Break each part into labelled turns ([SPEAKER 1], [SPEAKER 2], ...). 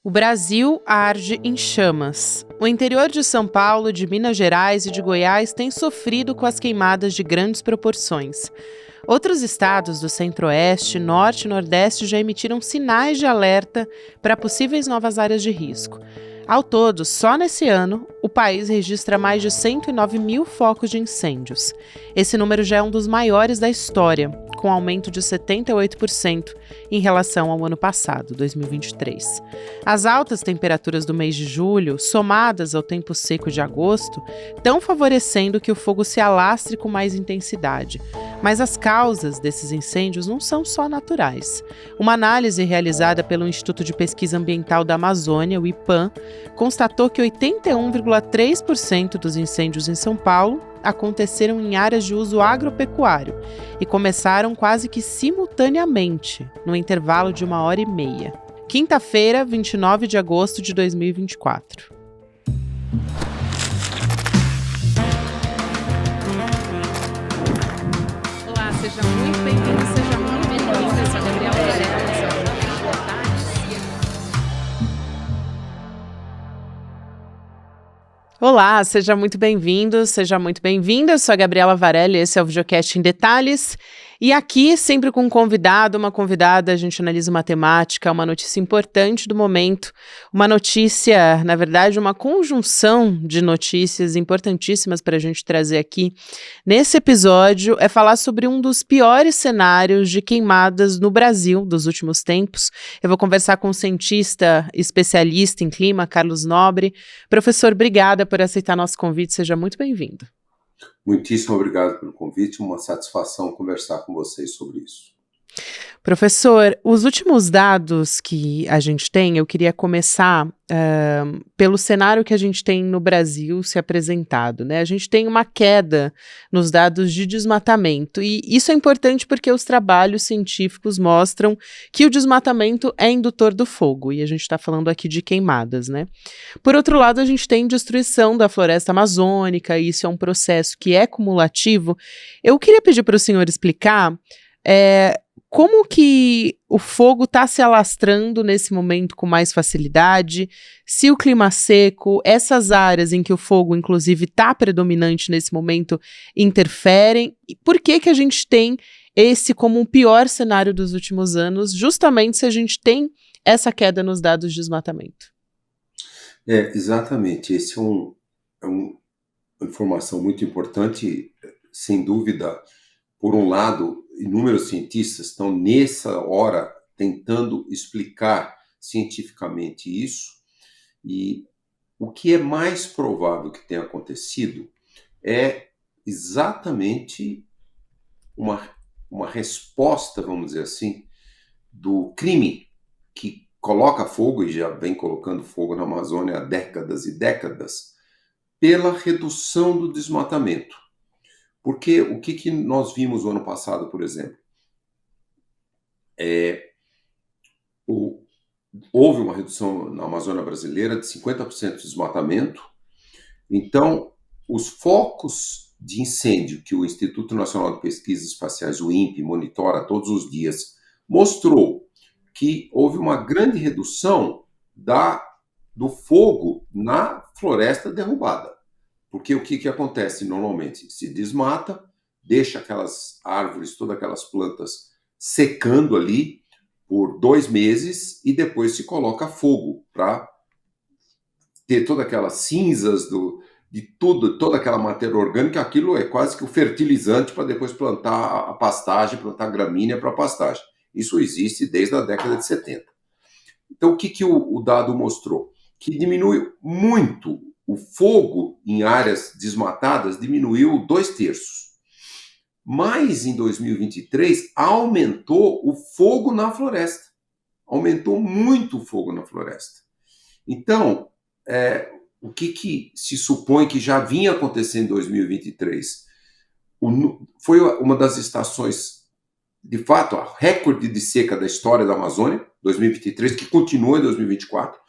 [SPEAKER 1] O Brasil arde em chamas. O interior de São Paulo, de Minas Gerais e de Goiás tem sofrido com as queimadas de grandes proporções. Outros estados do Centro-Oeste, Norte e Nordeste já emitiram sinais de alerta para possíveis novas áreas de risco. Ao todo, só nesse ano, o país registra mais de 109 mil focos de incêndios. Esse número já é um dos maiores da história, com aumento de 78% em relação ao ano passado, 2023. As altas temperaturas do mês de julho, somadas ao tempo seco de agosto, estão favorecendo que o fogo se alastre com mais intensidade. Mas as causas desses incêndios não são só naturais. Uma análise realizada pelo Instituto de Pesquisa Ambiental da Amazônia, o IPAM, constatou que 81,3% dos incêndios em São Paulo aconteceram em áreas de uso agropecuário e começaram quase que simultaneamente, no intervalo de 1h30. Quinta-feira, 29 de agosto de 2024. Olá, seja muito bem-vindo, seja muito bem-vinda. Eu sou a Gabriela Varela. Olá, seja muito bem-vindo, seja muito bem-vinda. Eu sou a Gabriela Varela e esse é o Videocast em Detalhes. E aqui, sempre com um convidado, uma convidada, a gente analisa uma temática, uma notícia importante do momento, uma notícia, na verdade, uma conjunção de notícias importantíssimas para a gente trazer aqui. Nesse episódio, é falar sobre um dos piores cenários de queimadas no Brasil dos últimos tempos. Eu vou conversar com um cientista especialista em clima, Carlos Nobre. Professor, obrigada por aceitar nosso convite, seja muito bem-vindo.
[SPEAKER 2] Muitíssimo obrigado pelo convite, uma satisfação conversar com vocês sobre isso.
[SPEAKER 1] Professor, os últimos dados que a gente tem, eu queria começar pelo cenário que a gente tem no Brasil se apresentado, né? A gente tem uma queda nos dados de desmatamento e isso é importante porque os trabalhos científicos mostram que o desmatamento é indutor do fogo e a gente está falando aqui de queimadas, né? Por outro lado, a gente tem destruição da floresta amazônica e isso é um processo que é cumulativo. Eu queria pedir para o senhor explicar como que o fogo está se alastrando nesse momento com mais facilidade? Se o clima seco, essas áreas em que o fogo, inclusive, está predominante nesse momento, interferem? E por que que a gente tem esse como o pior cenário dos últimos anos, justamente se a gente tem essa queda nos dados de desmatamento?
[SPEAKER 2] Exatamente. Esse é uma informação muito importante, sem dúvida. Por um lado, inúmeros cientistas estão nessa hora tentando explicar cientificamente isso, e o que é mais provável que tenha acontecido é exatamente uma resposta, vamos dizer assim, do crime que coloca fogo, e já vem colocando fogo na Amazônia há décadas e décadas, pela redução do desmatamento. Porque o que nós vimos no ano passado, por exemplo? Houve uma redução na Amazônia brasileira de 50% de desmatamento. Então, os focos de incêndio que o Instituto Nacional de Pesquisas Espaciais, o INPE, monitora todos os dias, mostrou que houve uma grande redução do fogo na floresta derrubada. Porque o que acontece normalmente? Se desmata, deixa aquelas árvores, todas aquelas plantas secando ali por 2 meses e depois se coloca fogo para ter todas aquelas cinzas de tudo, toda aquela matéria orgânica. Aquilo é quase que o fertilizante para depois plantar a pastagem, plantar gramínea para a pastagem. Isso existe desde a década de 70. Então, o que o dado mostrou? Que diminui muito o fogo em áreas desmatadas, diminuiu 2/3. Mas em 2023 aumentou o fogo na floresta. Aumentou muito o fogo na floresta. Então, o que se supõe que já vinha acontecendo em 2023? Foi uma das estações, de fato, a recorde de seca da história da Amazônia, 2023, que continua em 2024.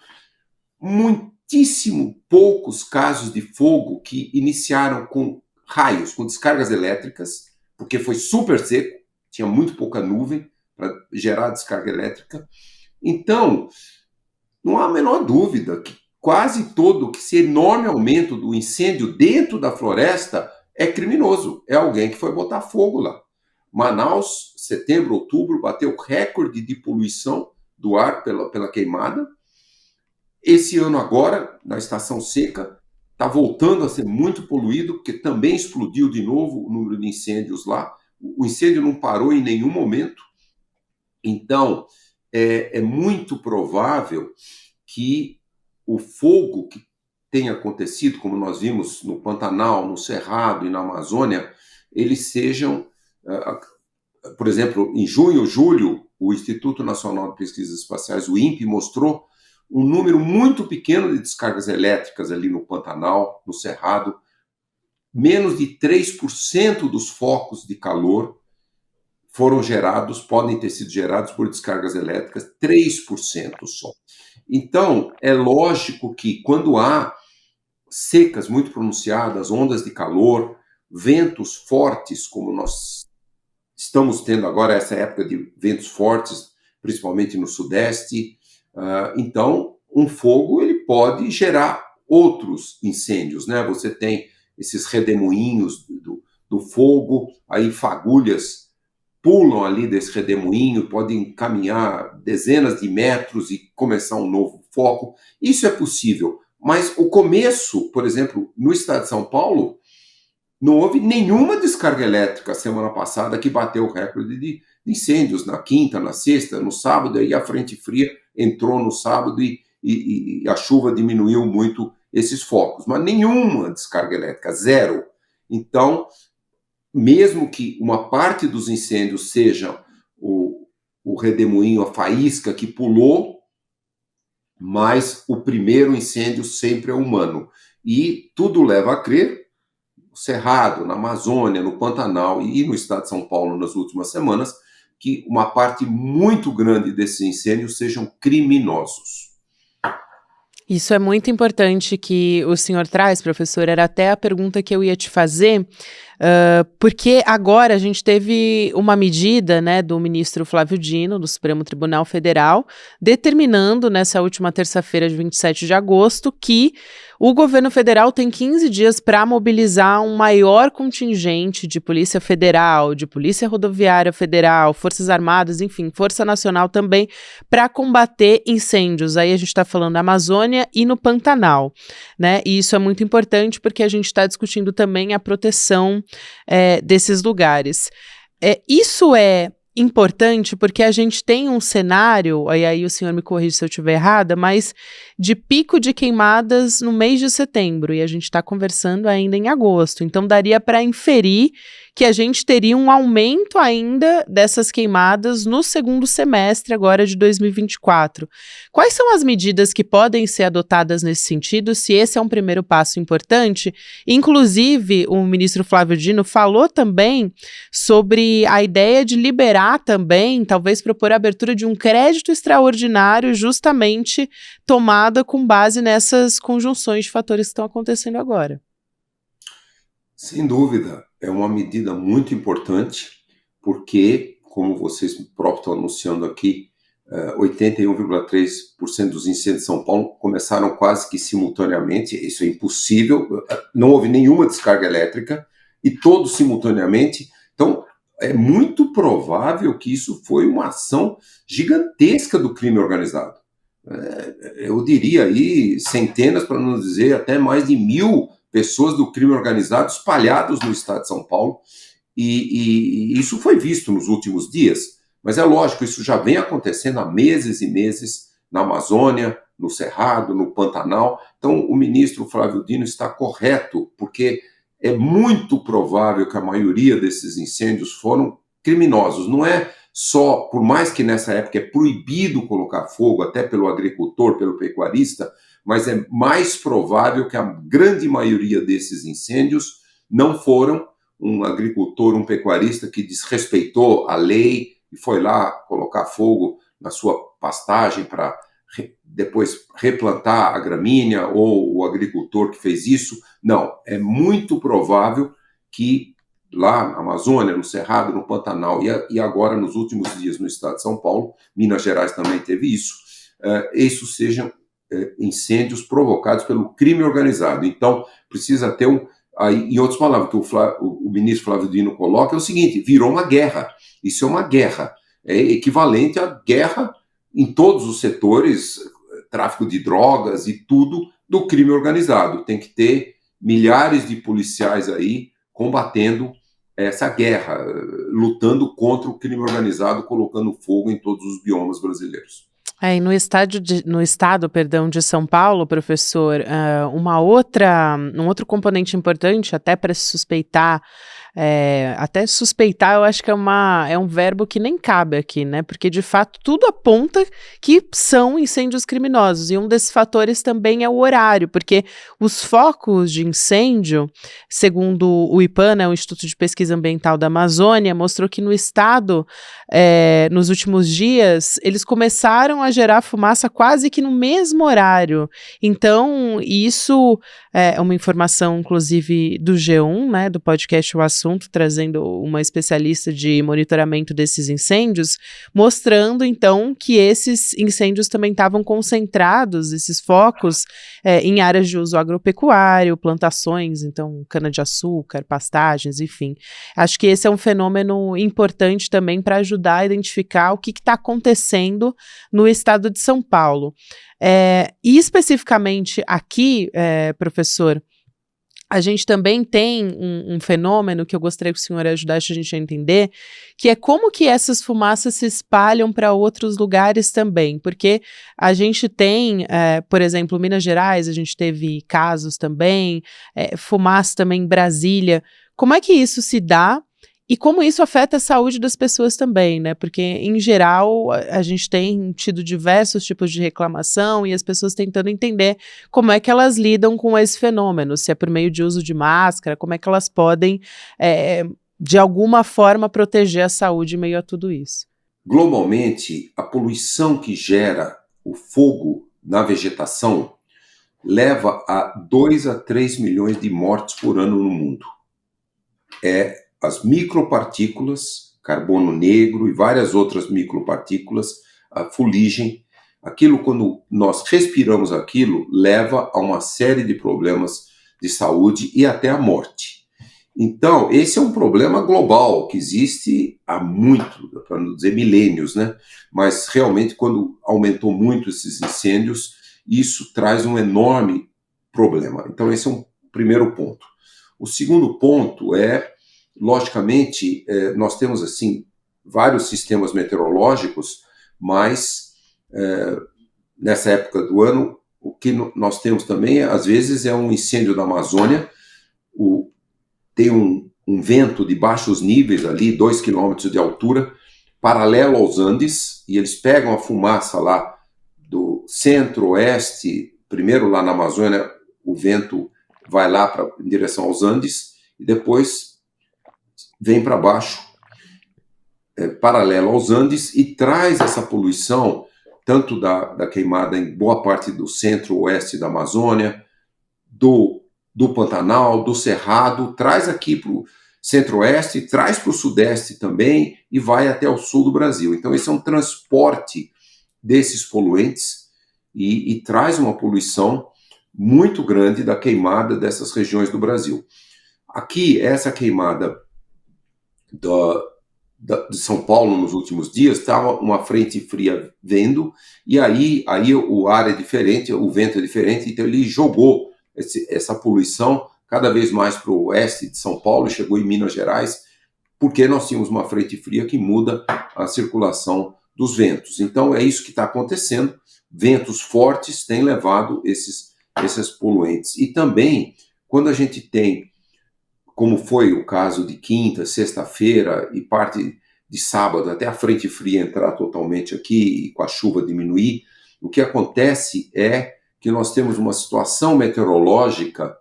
[SPEAKER 2] Muitíssimo poucos casos de fogo que iniciaram com raios, com descargas elétricas, porque foi super seco, tinha muito pouca nuvem para gerar descarga elétrica. Então, não há a menor dúvida que quase todo esse enorme aumento do incêndio dentro da floresta é criminoso. É alguém que foi botar fogo lá. Manaus, setembro, outubro, bateu recorde de poluição do ar pela queimada. Esse ano agora, na estação seca, está voltando a ser muito poluído, porque também explodiu de novo o número de incêndios lá. O incêndio não parou em nenhum momento. Então, é muito provável que o fogo que tem acontecido, como nós vimos no Pantanal, no Cerrado e na Amazônia, eles sejam, por exemplo, em junho, julho, o Instituto Nacional de Pesquisas Espaciais, o INPE, mostrou um número muito pequeno de descargas elétricas ali no Pantanal, no Cerrado, menos de 3% dos focos de calor foram gerados, podem ter sido gerados por descargas elétricas, 3% só. Então, é lógico que quando há secas muito pronunciadas, ondas de calor, ventos fortes, como nós estamos tendo agora, essa época de ventos fortes, principalmente no Sudeste, então, um fogo ele pode gerar outros incêndios, né? Você tem esses redemoinhos do fogo, aí fagulhas pulam ali desse redemoinho, podem caminhar dezenas de metros e começar um novo foco. Isso é possível, mas o começo, por exemplo, no estado de São Paulo, não houve nenhuma descarga elétrica semana passada que bateu o recorde de incêndios na quinta, na sexta, no sábado, aí a frente fria entrou no sábado e a chuva diminuiu muito esses focos, mas nenhuma descarga elétrica, zero. Então, mesmo que uma parte dos incêndios seja o redemoinho, a faísca que pulou, mas o primeiro incêndio sempre é humano. E tudo leva a crer, no Cerrado, na Amazônia, no Pantanal e no estado de São Paulo nas últimas semanas, que uma parte muito grande desses incêndios sejam criminosos.
[SPEAKER 1] Isso é muito importante que o senhor traz, professor, era até a pergunta que eu ia te fazer, porque agora a gente teve uma medida, né, do ministro Flávio Dino, do Supremo Tribunal Federal, determinando nessa última terça-feira, de 27 de agosto, que o governo federal tem 15 dias para mobilizar um maior contingente de Polícia Federal, de Polícia Rodoviária Federal, Forças Armadas, enfim, Força Nacional também, para combater incêndios. Aí a gente está falando da Amazônia e no Pantanal, né? E isso é muito importante porque a gente está discutindo também a proteção desses lugares. Isso é importante porque a gente tem um cenário, e aí o senhor me corrige se eu estiver errada, mas de pico de queimadas no mês de setembro, e a gente está conversando ainda em agosto, então daria para inferir que a gente teria um aumento ainda dessas queimadas no segundo semestre agora de 2024. Quais são as medidas que podem ser adotadas nesse sentido, se esse é um primeiro passo importante? Inclusive, o ministro Flávio Dino falou também sobre a ideia de liberar também, talvez propor a abertura de um crédito extraordinário justamente tomada com base nessas conjunções de fatores que estão acontecendo agora.
[SPEAKER 2] Sem dúvida, é uma medida muito importante, porque, como vocês próprios estão anunciando aqui, 81,3% dos incêndios de São Paulo começaram quase que simultaneamente. Isso é impossível, não houve nenhuma descarga elétrica, e todos simultaneamente. Então, é muito provável que isso foi uma ação gigantesca do crime organizado. Eu diria aí centenas, para não dizer até mais de 1.000 pessoas do crime organizado espalhados no estado de São Paulo, e isso foi visto nos últimos dias, mas é lógico, isso já vem acontecendo há meses e meses na Amazônia, no Cerrado, no Pantanal. Então o ministro Flávio Dino está correto, porque é muito provável que a maioria desses incêndios foram criminosos. Não é só, por mais que nessa época é proibido colocar fogo, até pelo agricultor, pelo pecuarista, mas é mais provável que a grande maioria desses incêndios não foram um agricultor, um pecuarista que desrespeitou a lei e foi lá colocar fogo na sua pastagem para depois replantar a gramínea, ou o agricultor que fez isso. Não, é muito provável que lá na Amazônia, no Cerrado, no Pantanal e agora nos últimos dias no estado de São Paulo, Minas Gerais também teve isso, isso sejam incêndios provocados pelo crime organizado. Então, precisa ter aí, em outras palavras, que o ministro Flávio Dino coloca é o seguinte: virou uma guerra. Isso é uma guerra. É equivalente à guerra em todos os setores, tráfico de drogas e tudo, do crime organizado. Tem que ter milhares de policiais aí combatendo essa guerra, lutando contra o crime organizado, colocando fogo em todos os biomas brasileiros.
[SPEAKER 1] E no estado, perdão, de São Paulo, professor, um outro componente importante, até para se suspeitar, até suspeitar, eu acho que é um verbo que nem cabe aqui, né? Porque, de fato, tudo aponta que são incêndios criminosos. E um desses fatores também é o horário, porque os focos de incêndio, segundo o IPAN, né, o Instituto de Pesquisa Ambiental da Amazônia, mostrou que no estado, nos últimos dias, eles começaram a gerar fumaça quase que no mesmo horário. Então, isso é uma informação, inclusive, do G1, né, do podcast O Assunto, trazendo uma especialista de monitoramento desses incêndios, mostrando, então, que esses incêndios também estavam concentrados, esses focos, em áreas de uso agropecuário, plantações, então, cana-de-açúcar, pastagens, enfim. Acho que esse é um fenômeno importante também para ajudar a identificar o que está acontecendo no estado de São Paulo. E especificamente aqui, professor, a gente também tem um fenômeno que eu gostaria que o senhor ajudasse a gente a entender, que é como que essas fumaças se espalham para outros lugares também, porque a gente tem, por exemplo, Minas Gerais, a gente teve casos também, fumaça também em Brasília. Como é que isso se dá? E como isso afeta a saúde das pessoas também, né? Porque, em geral, a gente tem tido diversos tipos de reclamação e as pessoas tentando entender como é que elas lidam com esse fenômeno, se é por meio de uso de máscara, como é que elas podem, de alguma forma, proteger a saúde em meio a tudo isso.
[SPEAKER 2] Globalmente, a poluição que gera o fogo na vegetação leva a 2 a 3 milhões de mortes por ano no mundo. As micropartículas, carbono negro e várias outras micropartículas, a fuligem, aquilo, quando nós respiramos aquilo, leva a uma série de problemas de saúde e até a morte. Então, esse é um problema global que existe há muito, para não dizer milênios, né? Mas realmente, quando aumentou muito esses incêndios, isso traz um enorme problema. Então, esse é um primeiro ponto. O segundo ponto é, logicamente, nós temos assim vários sistemas meteorológicos, mas nessa época do ano, o que nós temos também, às vezes, é um incêndio da Amazônia, tem um vento de baixos níveis ali, 2 quilômetros de altura, paralelo aos Andes, e eles pegam a fumaça lá do centro-oeste, primeiro lá na Amazônia, o vento vai lá em direção aos Andes, e depois vem para baixo, paralelo aos Andes, e traz essa poluição, tanto da queimada em boa parte do centro-oeste da Amazônia, do Pantanal, do Cerrado, traz aqui para o centro-oeste, traz para o sudeste também e vai até o sul do Brasil. Então, esse é um transporte desses poluentes e traz uma poluição muito grande da queimada dessas regiões do Brasil. Aqui, essa queimada de São Paulo nos últimos dias, estava uma frente fria vindo, e aí o ar é diferente, o vento é diferente, então ele jogou essa poluição cada vez mais para o oeste de São Paulo, chegou em Minas Gerais, porque nós tínhamos uma frente fria que muda a circulação dos ventos. Então é isso que está acontecendo, ventos fortes têm levado esses poluentes. E também, quando a gente tem, como foi o caso de quinta, sexta-feira e parte de sábado, até a frente fria entrar totalmente aqui e com a chuva diminuir, o que acontece é que nós temos uma situação meteorológica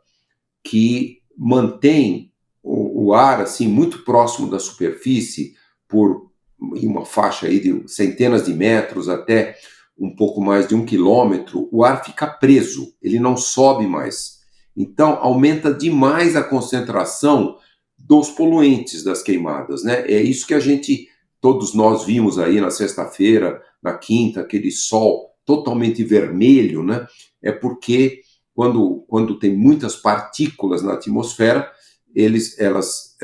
[SPEAKER 2] que mantém o ar assim muito próximo da superfície em uma faixa aí de centenas de metros até um pouco mais de 1 quilômetro, o ar fica preso, ele não sobe mais. Então, aumenta demais a concentração dos poluentes das queimadas, né? É isso que todos nós vimos aí na sexta-feira, na quinta, aquele sol totalmente vermelho, né, é porque quando tem muitas partículas na atmosfera, elas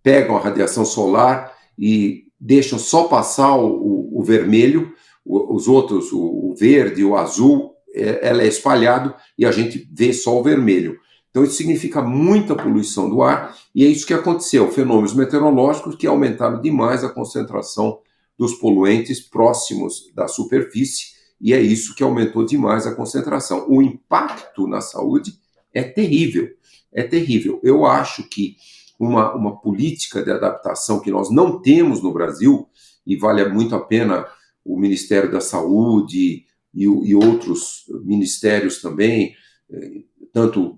[SPEAKER 2] pegam a radiação solar e deixam só passar o vermelho, os outros, o verde, o azul, ela é espalhado e a gente vê só o vermelho. Então isso significa muita poluição do ar e é isso que aconteceu, fenômenos meteorológicos que aumentaram demais a concentração dos poluentes próximos da superfície e é isso que aumentou demais a concentração. O impacto na saúde é terrível, é terrível. Eu acho que uma política de adaptação que nós não temos no Brasil, e vale muito a pena o Ministério da Saúde e outros ministérios também, tanto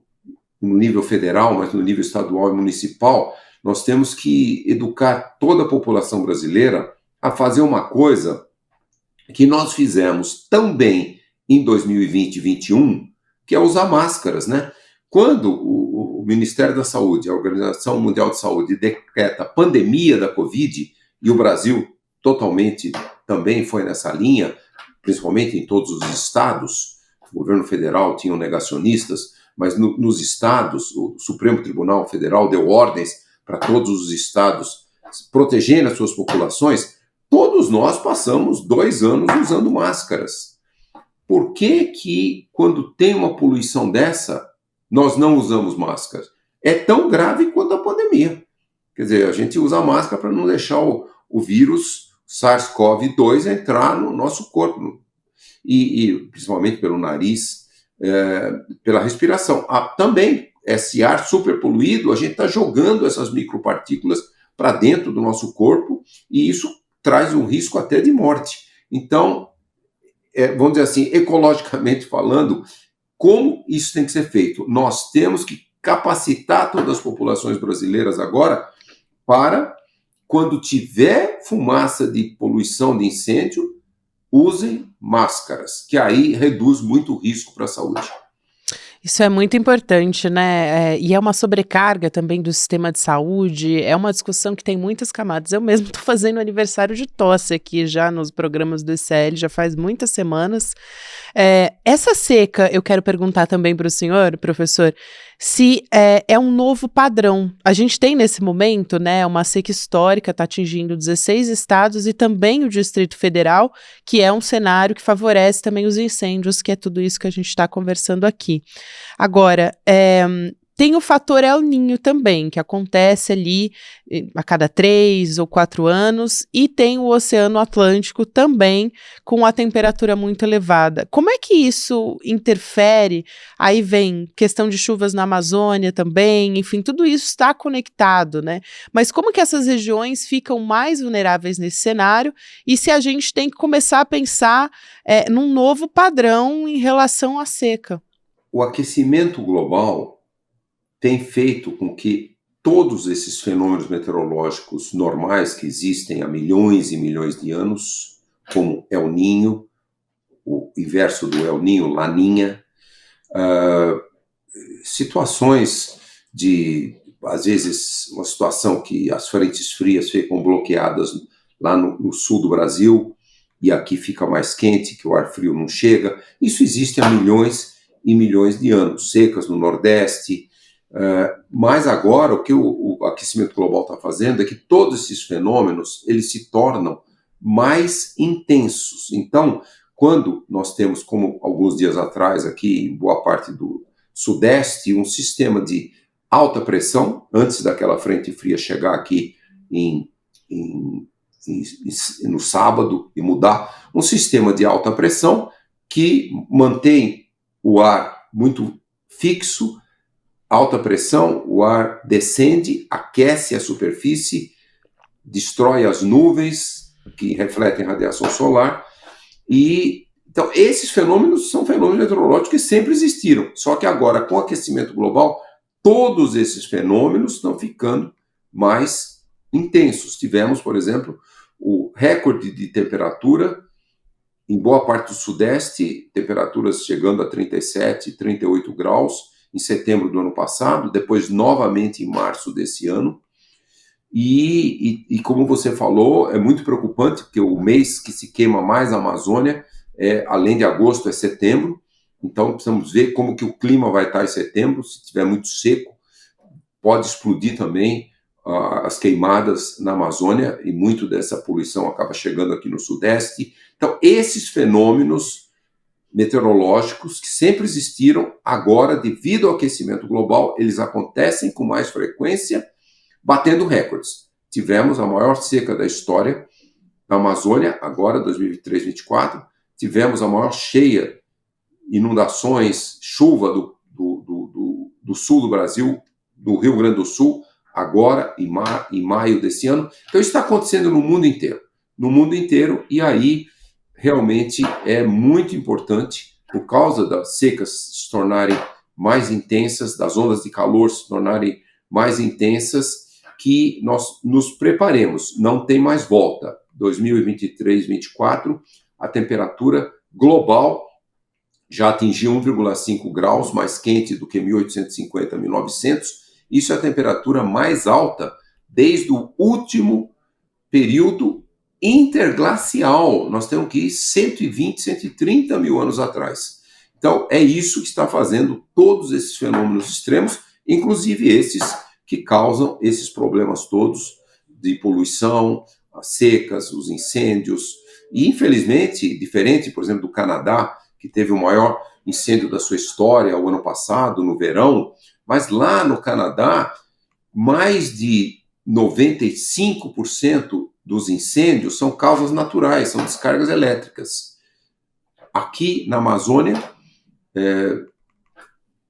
[SPEAKER 2] no nível federal, mas no nível estadual e municipal, nós temos que educar toda a população brasileira a fazer uma coisa que nós fizemos tão bem em 2020 e 2021, que é usar máscaras, né? Quando o Ministério da Saúde, a Organização Mundial de Saúde, decreta a pandemia da Covid, e o Brasil totalmente também foi nessa linha, principalmente em todos os estados, o governo federal tinha negacionistas, mas nos estados, o Supremo Tribunal Federal deu ordens para todos os estados protegerem as suas populações, todos nós passamos 2 anos usando máscaras. Por que quando tem uma poluição dessa, nós não usamos máscaras? É tão grave quanto a pandemia. Quer dizer, a gente usa máscara para não deixar o vírus SARS-CoV-2 entrar no nosso corpo, e principalmente pelo nariz, pela respiração. Também, esse ar super poluído, a gente está jogando essas micropartículas para dentro do nosso corpo, e isso traz um risco até de morte. Então, vamos dizer assim, ecologicamente falando, como isso tem que ser feito? Nós temos que capacitar todas as populações brasileiras agora para, quando tiver fumaça de poluição de incêndio, usem máscaras, que aí reduz muito o risco para a saúde.
[SPEAKER 1] Isso é muito importante, né? E é uma sobrecarga também do sistema de saúde, é uma discussão que tem muitas camadas. Eu mesmo estou fazendo aniversário de tosse aqui já nos programas do ICL, já faz muitas semanas. Essa seca, eu quero perguntar também para o senhor, professor, se é um novo padrão. A gente tem nesse momento, né, uma seca histórica, está atingindo 16 estados e também o Distrito Federal, que é um cenário que favorece também os incêndios, que é tudo isso que a gente está conversando aqui. Agora, tem o fator El Niño também, que acontece ali a cada 3 ou 4 anos, e tem o Oceano Atlântico também com a temperatura muito elevada. Como é que isso interfere? Aí vem questão de chuvas na Amazônia também, enfim, tudo isso está conectado, né? Mas como que essas regiões ficam mais vulneráveis nesse cenário e se a gente tem que começar a pensar num novo padrão em relação à seca?
[SPEAKER 2] O aquecimento global tem feito com que todos esses fenômenos meteorológicos normais que existem há milhões e milhões de anos, como El Niño, o inverso do El Niño, Laninha, situações de, às vezes, uma situação que as frentes frias ficam bloqueadas lá no sul do Brasil e aqui fica mais quente, que o ar frio não chega. Isso existe há milhões e milhões de anos. Secas no Nordeste. Mas agora o que o aquecimento global está fazendo é que todos esses fenômenos eles se tornam mais intensos. Então, quando nós temos, como alguns dias atrás aqui em boa parte do Sudeste, um sistema de alta pressão, antes daquela frente fria chegar aqui no sábado e mudar, um sistema de alta pressão que mantém o ar muito fixo. Alta pressão, o ar descende, aquece a superfície, destrói as nuvens que refletem radiação solar. Então, esses fenômenos são fenômenos meteorológicos que sempre existiram. Só que agora, com o aquecimento global, todos esses fenômenos estão ficando mais intensos. Tivemos, por exemplo, o recorde de temperatura em boa parte do Sudeste, temperaturas chegando a 37, 38 graus, em setembro do ano passado, depois novamente em março desse ano. E como você falou, é muito preocupante, porque o mês que se queima mais a Amazônia, além de agosto, é setembro. Então, precisamos ver como que o clima vai estar em setembro. Se estiver muito seco, pode explodir também as queimadas na Amazônia, e muito dessa poluição acaba chegando aqui no Sudeste. Então, esses fenômenos meteorológicos que sempre existiram, agora, devido ao aquecimento global, eles acontecem com mais frequência, batendo recordes. Tivemos a maior seca da história da Amazônia, agora, 2023-24. Tivemos a maior cheia, inundações, chuva do sul do Brasil, do Rio Grande do Sul, agora, em maio desse ano. Então, isso está acontecendo no mundo inteiro. No mundo inteiro, e aí, realmente, é muito importante, por causa das secas se tornarem mais intensas, das ondas de calor se tornarem mais intensas, que nós nos preparemos. Não tem mais volta. 2023-24, a temperatura global já atingiu 1,5 graus mais quente do que 1850, 1900. Isso é a temperatura mais alta desde o último período interglacial. Nós temos que ir 120, 130 mil anos atrás. Então, é isso que está fazendo todos esses fenômenos extremos, inclusive esses que causam esses problemas todos de poluição, as secas, os incêndios. E, infelizmente, diferente, por exemplo, do Canadá, que teve o maior incêndio da sua história o ano passado, no verão, mas lá no Canadá, mais de 95% dos incêndios são causas naturais, são descargas elétricas. Aqui na Amazônia,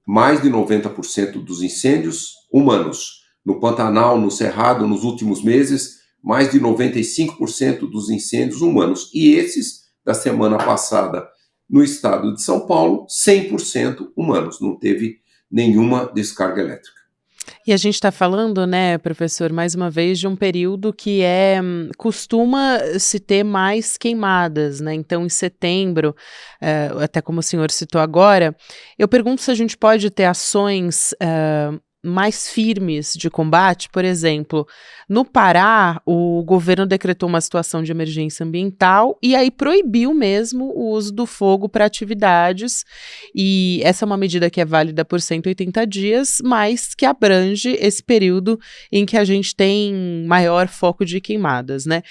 [SPEAKER 2] mais de 90% dos incêndios humanos. No Pantanal, no Cerrado, nos últimos meses, mais de 95% dos incêndios humanos. E esses, da semana passada, no estado de São Paulo, 100% humanos. Não teve nenhuma descarga elétrica.
[SPEAKER 1] E a gente está falando, né, professor, mais uma vez, de um período que costuma se ter mais queimadas, né? Então, em setembro, até como o senhor citou agora, eu pergunto se a gente pode ter ações mais firmes de combate. Por exemplo, no Pará, o governo decretou uma situação de emergência ambiental e aí proibiu mesmo o uso do fogo para atividades, e essa é uma medida que é válida por 180 dias, mas que abrange esse período em que a gente tem maior foco de queimadas, né?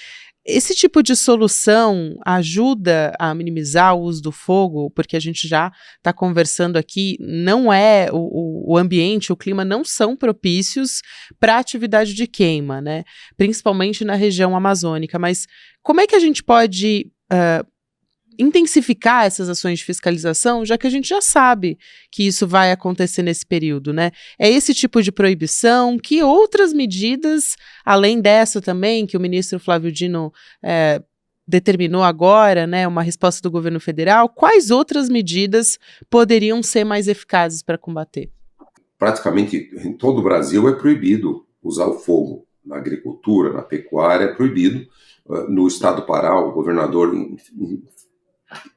[SPEAKER 1] Esse tipo de solução ajuda a minimizar o uso do fogo, porque a gente já está conversando aqui, não é o ambiente, o clima não são propícios para atividade de queima, né? Principalmente na região amazônica. Mas como é que a gente pode intensificar essas ações de fiscalização, já que a gente já sabe que isso vai acontecer nesse período, né? É esse tipo de proibição? Que outras medidas, além dessa também, que o ministro Flávio Dino determinou agora, né, uma resposta do governo federal, quais outras medidas poderiam ser mais eficazes para combater?
[SPEAKER 2] Praticamente em todo o Brasil é proibido usar o fogo. Na agricultura, na pecuária, é proibido. No estado do Pará, o governador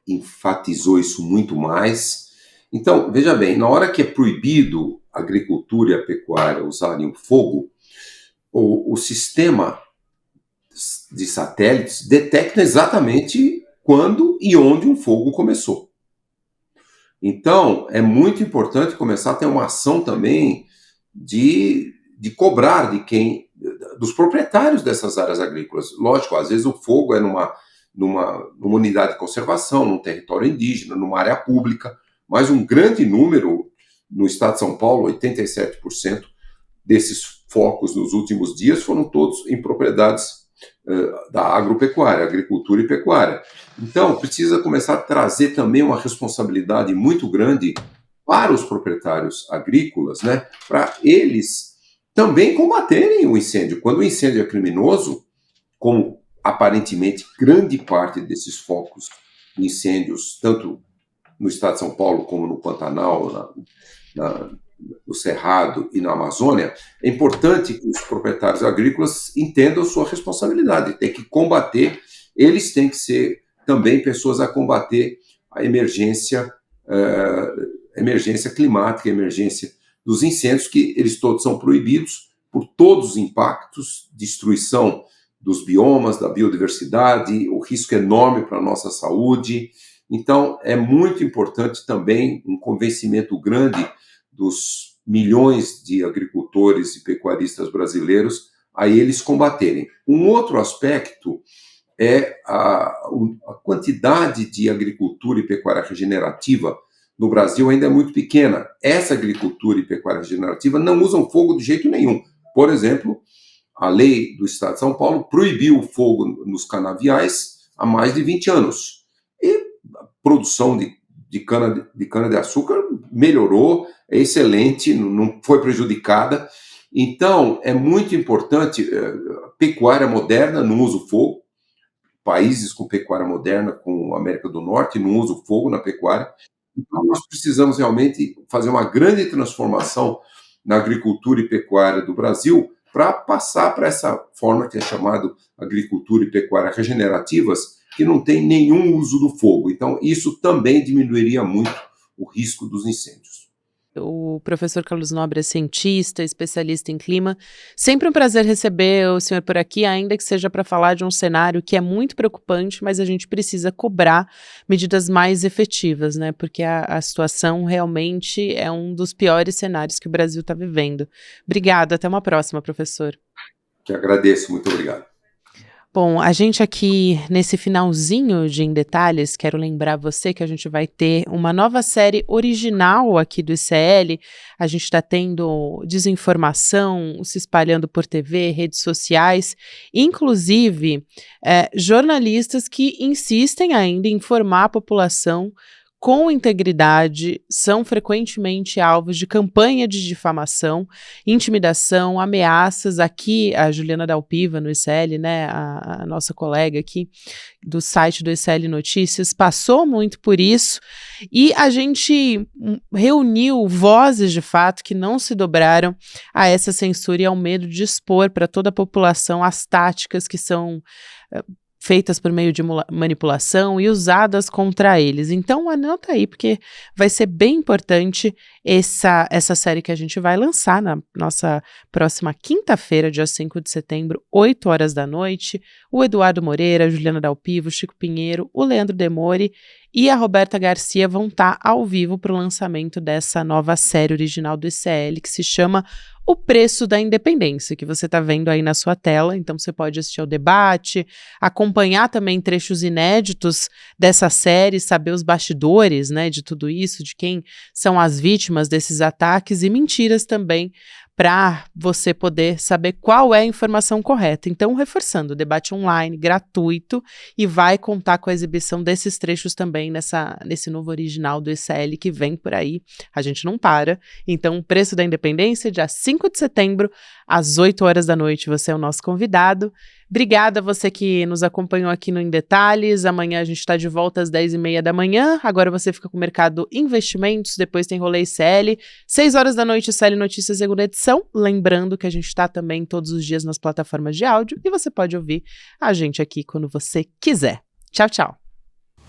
[SPEAKER 2] enfatizou isso muito mais. Então, veja bem, na hora que é proibido a agricultura e a pecuária usarem o fogo, o sistema de satélites detecta exatamente quando e onde um fogo começou. Então, é muito importante começar a ter uma ação também de cobrar dos proprietários dessas áreas agrícolas. Lógico, às vezes o fogo é numa unidade de conservação, num território indígena, numa área pública, mas um grande número, no estado de São Paulo, 87% desses focos nos últimos dias foram todos em propriedades da agropecuária, agricultura e pecuária. Então, precisa começar a trazer também uma responsabilidade muito grande para os proprietários agrícolas, né, para eles também combaterem o incêndio. Quando o incêndio é criminoso, como aparentemente grande parte desses focos de incêndios, tanto no estado de São Paulo como no Pantanal, no Cerrado e na Amazônia, é importante que os proprietários agrícolas entendam sua responsabilidade, tem que combater, eles têm que ser também pessoas a combater a emergência climática, a emergência dos incêndios, que eles todos são proibidos por todos os impactos, destruição dos biomas, da biodiversidade, o risco enorme para a nossa saúde. Então, é muito importante também um convencimento grande dos milhões de agricultores e pecuaristas brasileiros a eles combaterem. Um outro aspecto é a quantidade de agricultura e pecuária regenerativa no Brasil ainda é muito pequena. Essa agricultura e pecuária regenerativa não usam fogo de jeito nenhum. Por exemplo, a lei do Estado de São Paulo proibiu o fogo nos canaviais há mais de 20 anos. E a produção de cana-de-açúcar melhorou, é excelente, não foi prejudicada. Então, é muito importante, a pecuária moderna não usa o fogo. Países com pecuária moderna, como a América do Norte, não usam fogo na pecuária. Então, nós precisamos realmente fazer uma grande transformação na agricultura e pecuária do Brasil para passar para essa forma que é chamada agricultura e pecuária regenerativas, que não tem nenhum uso do fogo. Então, isso também diminuiria muito o risco dos incêndios.
[SPEAKER 1] O professor Carlos Nobre é cientista, especialista em clima. Sempre um prazer receber o senhor por aqui, ainda que seja para falar de um cenário que é muito preocupante, mas a gente precisa cobrar medidas mais efetivas, né? Porque a situação realmente é um dos piores cenários que o Brasil está vivendo. Obrigada, até uma próxima, professor.
[SPEAKER 2] Que agradeço, muito obrigado.
[SPEAKER 1] Bom, a gente aqui nesse finalzinho de Em Detalhes, quero lembrar você que a gente vai ter uma nova série original aqui do ICL. A gente está tendo desinformação se espalhando por TV, redes sociais, inclusive jornalistas que insistem ainda em informar a população com integridade, são frequentemente alvos de campanha de difamação, intimidação, ameaças. Aqui, a Juliana Dalpiva, no ICL, né, a nossa colega aqui do site do ICL Notícias, passou muito por isso, e a gente reuniu vozes, de fato, que não se dobraram a essa censura e ao medo de expor para toda a população as táticas que são feitas por meio de manipulação e usadas contra eles. Então, anota aí, porque vai ser bem importante essa série que a gente vai lançar na nossa próxima quinta-feira, dia 5 de setembro, 8 horas da noite. O Eduardo Moreira, a Juliana Dalpivo, o Chico Pinheiro, o Leandro Demore e a Roberta Garcia vão estar ao vivo para o lançamento dessa nova série original do ICL, que se chama O Preço da Independência, que você está vendo aí na sua tela. Então você pode assistir ao debate, acompanhar também trechos inéditos dessa série, saber os bastidores, né, de tudo isso, de quem são as vítimas desses ataques e mentiras também, para você poder saber qual é a informação correta. Então, reforçando, o debate online, gratuito, e vai contar com a exibição desses trechos também nesse novo original do ICL que vem por aí. A gente não para. Então, o Preço da Independência, dia 5 de setembro, às 8 horas da noite, você é o nosso convidado. Obrigada a você que nos acompanhou aqui no Em Detalhes. Amanhã a gente está de volta às 10h30 da manhã. Agora você fica com o Mercado Investimentos, depois tem Rolê ICL. 6 horas da noite, ICL Notícias, segunda edição. Lembrando que a gente está também todos os dias nas plataformas de áudio e você pode ouvir a gente aqui quando você quiser. Tchau, tchau.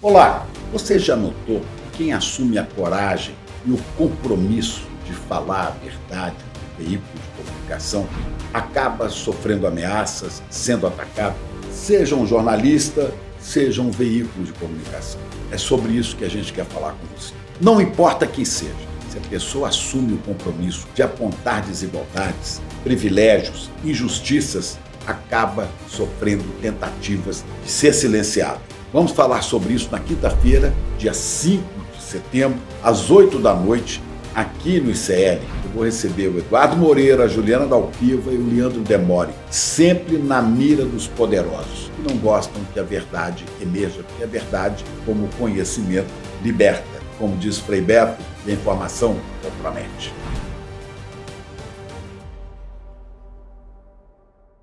[SPEAKER 3] Olá, você já notou que quem assume a coragem e o compromisso de falar a verdade no veículo de comunicação acaba sofrendo ameaças, sendo atacado, seja um jornalista, seja um veículo de comunicação. É sobre isso que a gente quer falar com você. Não importa quem seja, se a pessoa assume o compromisso de apontar desigualdades, privilégios, injustiças, acaba sofrendo tentativas de ser silenciado. Vamos falar sobre isso na quinta-feira, dia 5 de setembro, às 8 da noite, aqui no ICL. Eu vou receber o Eduardo Moreira, a Juliana Dalpiva e o Leandro Demore, sempre na mira dos poderosos, que não gostam que a verdade emerja, porque a verdade, como conhecimento, liberta. Como diz Frei Beto, a informação compromete.